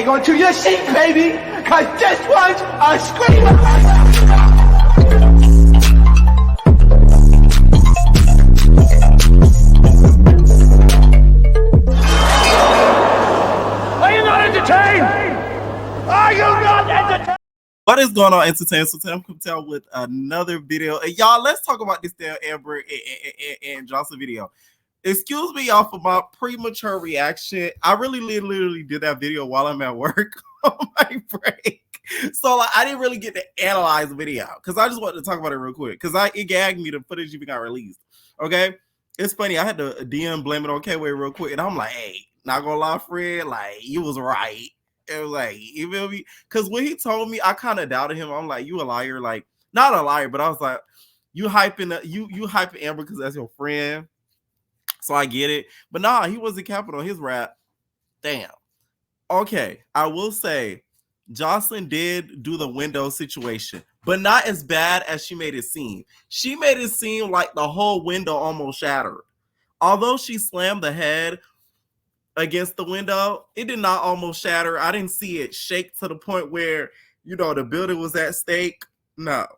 hang on to your seat, baby, because this one's a screamer. Are you not entertained? Are you not entertained? What is going on, entertainment? So today I'm coming to with another video. And y'all, let's talk about this damn Amber and Joseline video. Excuse me, y'all, for my premature reaction. I really literally did that video while I'm at work on my break. So like, I didn't really get to analyze the video because I just wanted to talk about it real quick because it gagged me. The footage even got released. Okay, it's funny. I had to DM Blame It on K-Way real quick, and I'm like, hey, not gonna lie, Fred, like you was right. It was like, you feel me? Because when he told me, I kind of doubted him. I'm like, you a liar? Like, not a liar, but I was like, you hyping Amber because that's your friend. So I get it. But nah, he wasn't capping on his rap. Damn. Okay, I will say Joseline did do the window situation, but not as bad as she made it seem. She made it seem like the whole window almost shattered. Although she slammed the head against the window, it did not almost shatter. I didn't see it shake to the point where, you know, the building was at stake. No.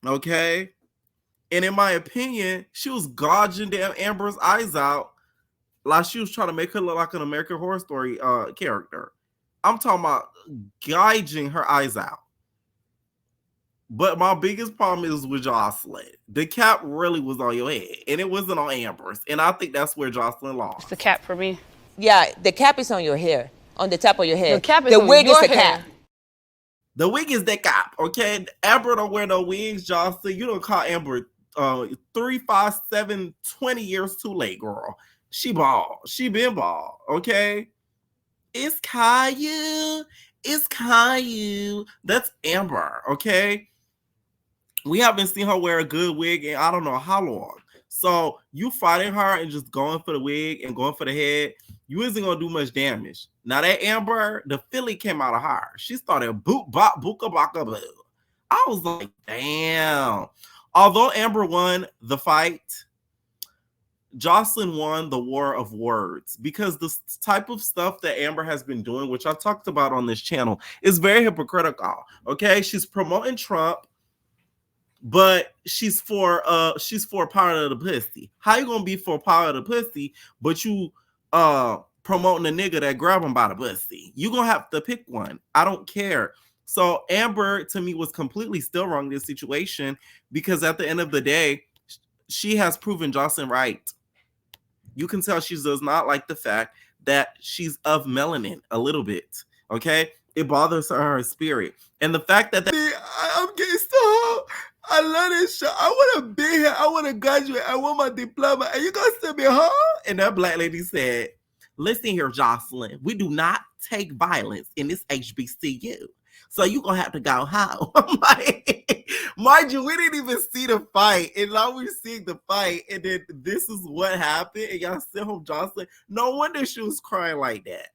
Okay. And in my opinion, she was gouging damn Amber's eyes out like she was trying to make her look like an American Horror Story character. I'm talking about gouging her eyes out. But my biggest problem is with Joseline. The cap really was on your head, and it wasn't on Amber's. And I think that's where Joseline lost. It's the cap for me. Yeah, the cap is on your hair, on the top of your head. The cap is the on wig your is the hair. cap. The wig is the cap, okay? Amber don't wear no wigs, Joseline. You don't call Amber 3, 5, 7, 20 years too late, girl. She bald. She been bald, okay? It's Caillou. It's Caillou. That's Amber, okay? We haven't seen her wear a good wig in I don't know how long. So you fighting her and just going for the wig and going for the head, you isn't gonna do much damage. Now that Amber, the Philly came out of her. She started boop bop booka baka boo. I was like, damn. Although Amber won the fight, Joseline won the war of words because the type of stuff that Amber has been doing, which I talked about on this channel, is very hypocritical. Okay, she's promoting Trump, but she's for power of the pussy. How you gonna be for power of the pussy, but you promoting a nigga that grab him by the pussy? You gonna have to pick one. I don't care. So Amber, to me, was completely still wrong in this situation because at the end of the day, she has proven Joseline right. You can tell she does not like the fact that she's of melanin a little bit. Okay, it bothers her spirit, and the fact that I'm getting so. I love this show. I want to be here. I want to graduate. I want my diploma. And you gonna send me home? And that black lady said, "Listen here, Joseline. We do not take violence in this HBCU. So you gonna have to go home." I'm like, mind you, we didn't even see the fight, and now we're seeing the fight, and then this is what happened, and y'all sent home Joseline. No wonder she was crying like that.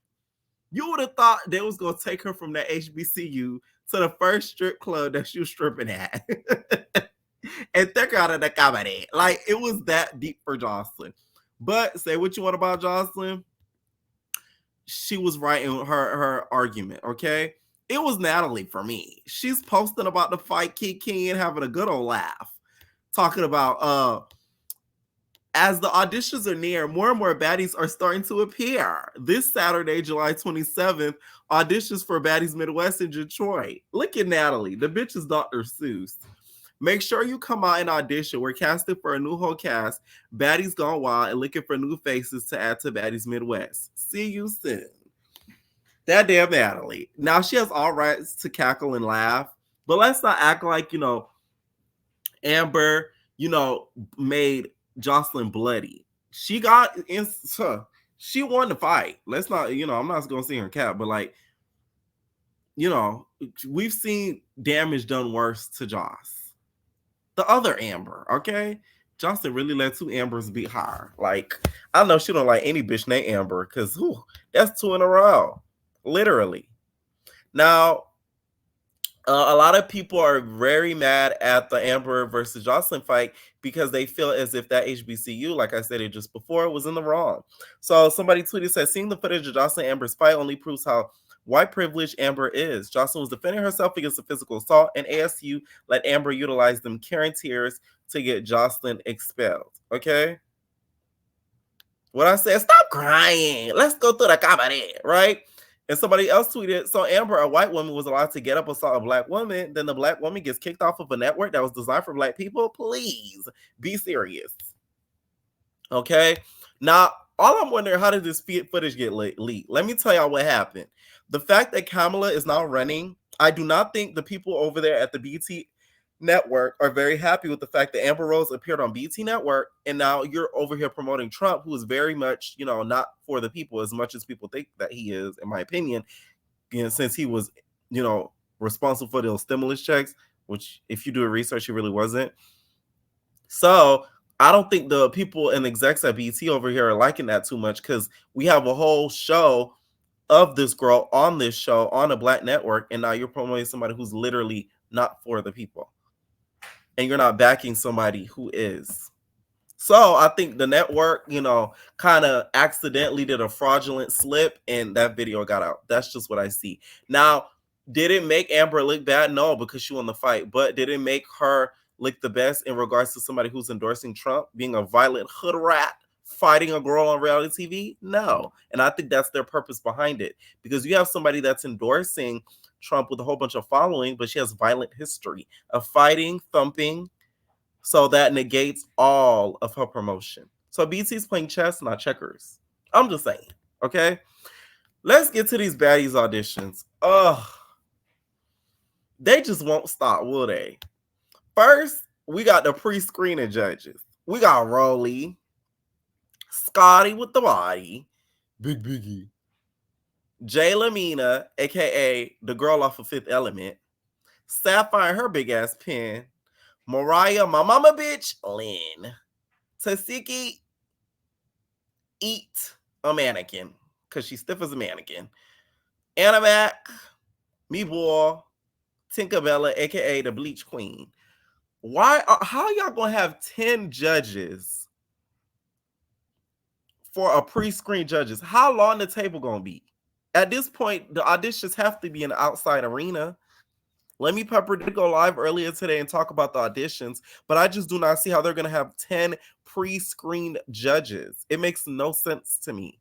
You would have thought they was gonna take her from that HBCU to the first strip club that she was stripping at, and take her out of the comedy. Like it was that deep for Joseline. But say what you want about Joseline, she was right in her argument. Okay. It was Natalie for me. She's posting about the fight, kicking, having a good old laugh, talking about as the auditions are near, more and more baddies are starting to appear. This Saturday, July 27th, auditions for Baddies Midwest in Detroit. Look at Natalie. The bitch is Dr. Seuss. Make sure you come out and audition. We're casting for a new whole cast. Baddies Gone Wild and looking for new faces to add to Baddies Midwest. See you soon. That damn Natalie. Now, she has all rights to cackle and laugh, but let's not act like, you know, Amber, you know, made Joseline bloody. She got in, she won the fight. Let's not, you know, I'm not gonna see her cap, but like, you know, we've seen damage done worse to Joss. The other Amber, okay? Joseline really let 2 Ambers beat her. Like, I know she don't like any bitch named Amber, because that's 2 in a row. Literally. Now, A lot of people are very mad at the Amber versus Joseline fight because they feel as if that HBCU, like I said it just before, was in the wrong. So somebody tweeted, said, seeing the footage of Joseline Amber's fight only proves how white privileged Amber is. Joseline was defending herself against a physical assault, and ASU let Amber utilize them Karen tears to get Joseline expelled. Okay? What I said, stop crying. Let's go through the comedy, right? And somebody else tweeted, so Amber, a white woman, was allowed to get up assault a black woman, then the black woman gets kicked off of a network that was designed for black people? Please be serious. Okay? Now, all I'm wondering, how did this footage get leaked? Let me tell y'all what happened. The fact that Kamala is now running, I do not think the people over there at the BT Network are very happy with the fact that Amber Rose appeared on BT Network, and now you're over here promoting Trump, who is very much, not for the people as much as people think that he is, in my opinion, since he was, responsible for those stimulus checks, which if you do a research, he really wasn't. So I don't think the people and execs at BT over here are liking that too much, because we have a whole show of this girl on this show on a black network, and now you're promoting somebody who's literally not for the people. And you're not backing somebody who is. So I think the network, kind of accidentally did a fraudulent slip and that video got out. That's just what I see. Now, did it make Amber look bad? No, because she won the fight. But did it make her look the best in regards to somebody who's endorsing Trump, being a violent hood rat, fighting a girl on reality TV? No. And I think that's their purpose behind it. Because you have somebody that's endorsing Trump with a whole bunch of following, but she has violent history of fighting, thumping, so that negates all of her promotion. So BT's playing chess, not checkers. I'm just saying, okay? Let's get to these baddies auditions. Ugh. They just won't stop, will they? First, we got the pre-screening judges. We got Rolly, Scotty with the body, Big Biggie, Jay Lamina, aka the girl off of Fifth Element, Sapphire, her big ass pen, Mariah, my mama bitch, Lynn, Tasiki, eat a mannequin, because she's stiff as a mannequin, Anna Mac, me boy, Tinkerbella, aka the Bleach Queen. How y'all gonna have 10 judges for a pre-screen judges? How long the table gonna be? At this point, the auditions have to be in an outside arena. Lemmy Pepper did go live earlier today and talk about the auditions, but I just do not see how they're going to have 10 pre-screened judges. It makes no sense to me.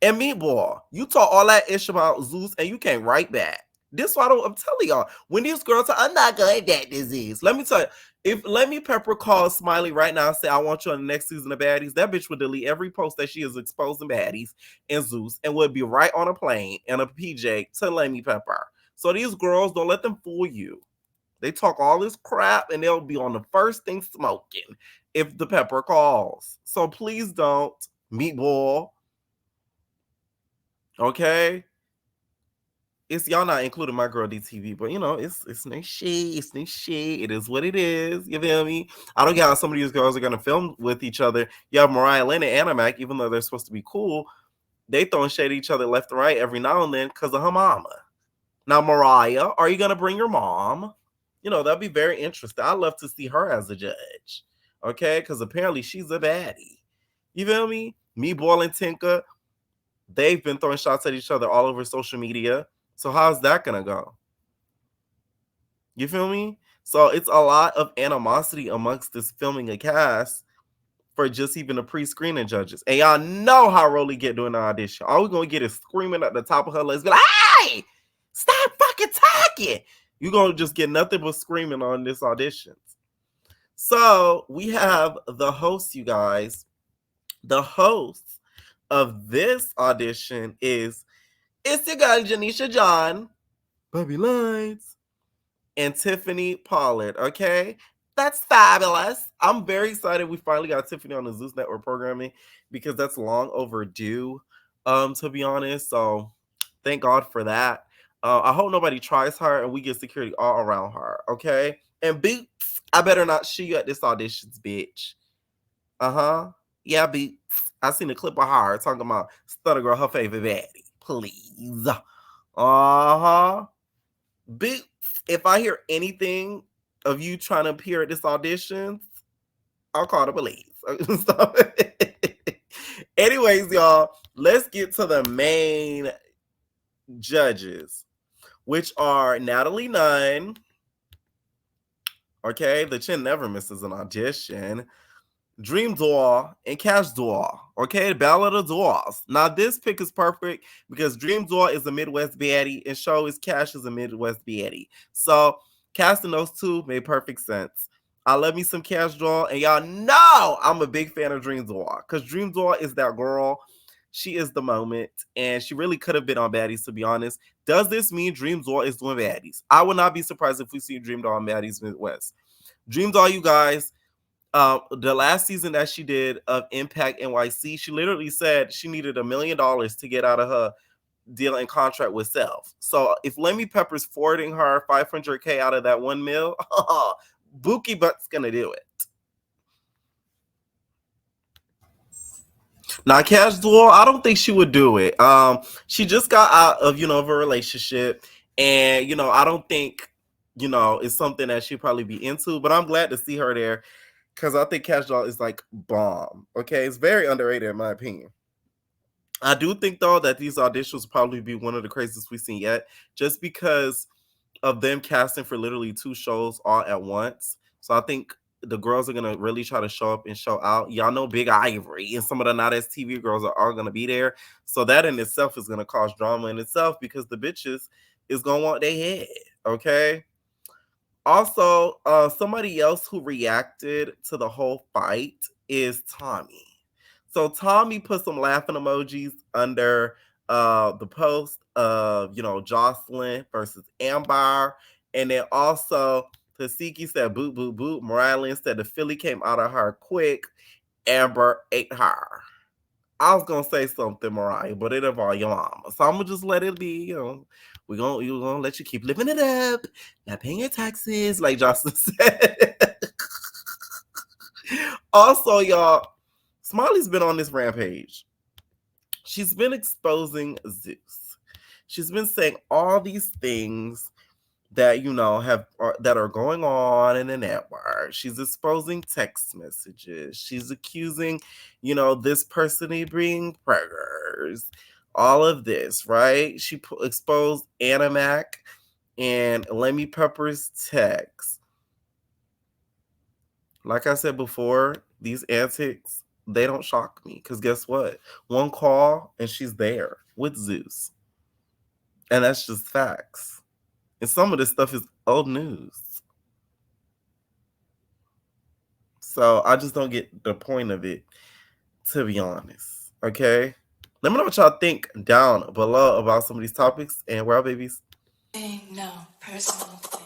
And Meatball, you talk all that ish about Zeus and you came right back. This is why I'm telling y'all, when these girls say, I'm not going to that disease. Let me tell you, if Lemmy Pepper calls Smiley right now and say, I want you on the next season of Baddies, that bitch would delete every post that she is exposing Baddies and Zeus and would be right on a plane and a PJ to Lemmy Pepper. So these girls, don't let them fool you. They talk all this crap and they'll be on the first thing smoking if the Pepper calls. So please don't, Meatball. Okay? It's y'all not including my girl DTV, but it's new shit. It's new shit. It is what it is. You feel me? I don't get how some of these girls are gonna film with each other. You have Mariah Lynn and Anna Mac, even though they're supposed to be cool, they throwing shade at each other left and right every now and then because of her mama. Now, Mariah, are you gonna bring your mom? That'd be very interesting. I'd love to see her as a judge. Okay, because apparently she's a baddie. You feel me? Me, Boyle, and Tinka, they've been throwing shots at each other all over social media. So how's that gonna go? You feel me? So it's a lot of animosity amongst this filming a cast for just even the pre-screening judges. And y'all know how Rolly get during the audition. All we're gonna get is screaming at the top of her lungs, be like, hey, stop fucking talking. You're gonna just get nothing but screaming on this audition. So we have the host, you guys. The host of this audition is it's your girl Janisha John, Bobby Lines, and Tiffany Pollard. Okay, that's fabulous. I'm very excited we finally got Tiffany on the Zeus Network programming because that's long overdue, to be honest. So thank God for that. I hope nobody tries her and we get security all around her. Okay, and Beats, I better not shoot you at this auditions, bitch. Yeah, Beats. I seen a clip of her talking about Stutter Girl, her favorite baddie. Please. Big. If I hear anything of you trying to appear at this audition, I'll call the police. So, anyways, y'all, let's get to the main judges, which are Natalie Nunn. Okay, the chin never misses an audition. Dream Doll and Cash Doll. Okay, Ballad of Dolls. Now, this pick is perfect because Dream Doll is a Midwest baddie and Show is Cash is a Midwest baddie. So, casting those two made perfect sense. I love me some Cash Doll, and y'all know I'm a big fan of Dream Doll because Dream Doll is that girl. She is the moment, and she really could have been on Baddies, to be honest. Does this mean Dream Doll is doing Baddies? I would not be surprised if we see Dream Doll on Baddies Midwest. Dream Doll, you guys, the last season that she did of Impact NYC, she literally said she needed $1 million to get out of her deal and contract with Self. So if Lemmy Pepper's forwarding her $500K out of that $1 million, Bookie Butt's gonna do it. Now, Cash Doll, I don't think she would do it. She just got out of, of a relationship, and I don't think, it's something that she'd probably be into. But I'm glad to see her there because I think Cash Doll is like bomb. Okay, it's very underrated in my opinion. I do think though that these auditions will probably be one of the craziest we've seen yet, just because of them casting for literally 2 shows all at once. So I think the girls are gonna really try to show up and show out. Y'all know Big Ivory and some of the Not As TV girls are all gonna be there. So that in itself is gonna cause drama in itself because the bitches is gonna want their head. Okay. Also, somebody else who reacted to the whole fight is Tommy. So Tommy put some laughing emojis under the post of, Joseline versus Amber. And then also Tasiki said, boot, boot, boot. Mariah Lynn said the Philly came out of her quick. Amber ate her. I was going to say something, Mariah, but it involved your mama. So I'm going to just let it be, we're gonna let you keep living it up, not paying your taxes, like Jocelyn said. Also, y'all, Smiley's been on this rampage. She's been exposing Zeus. She's been saying all these things that that are going on in the network. She's exposing text messages. She's accusing, this person of being preggers. All of this, right? She exposed Animac and Lemmy Pepper's text. Like I said before, these antics, they don't shock me because guess what? One call and she's there with Zeus. And that's just facts. And some of this stuff is old news. So I just don't get the point of it, to be honest. Okay? Let me know what y'all think down below about some of these topics. And we're out, babies. No personal thing.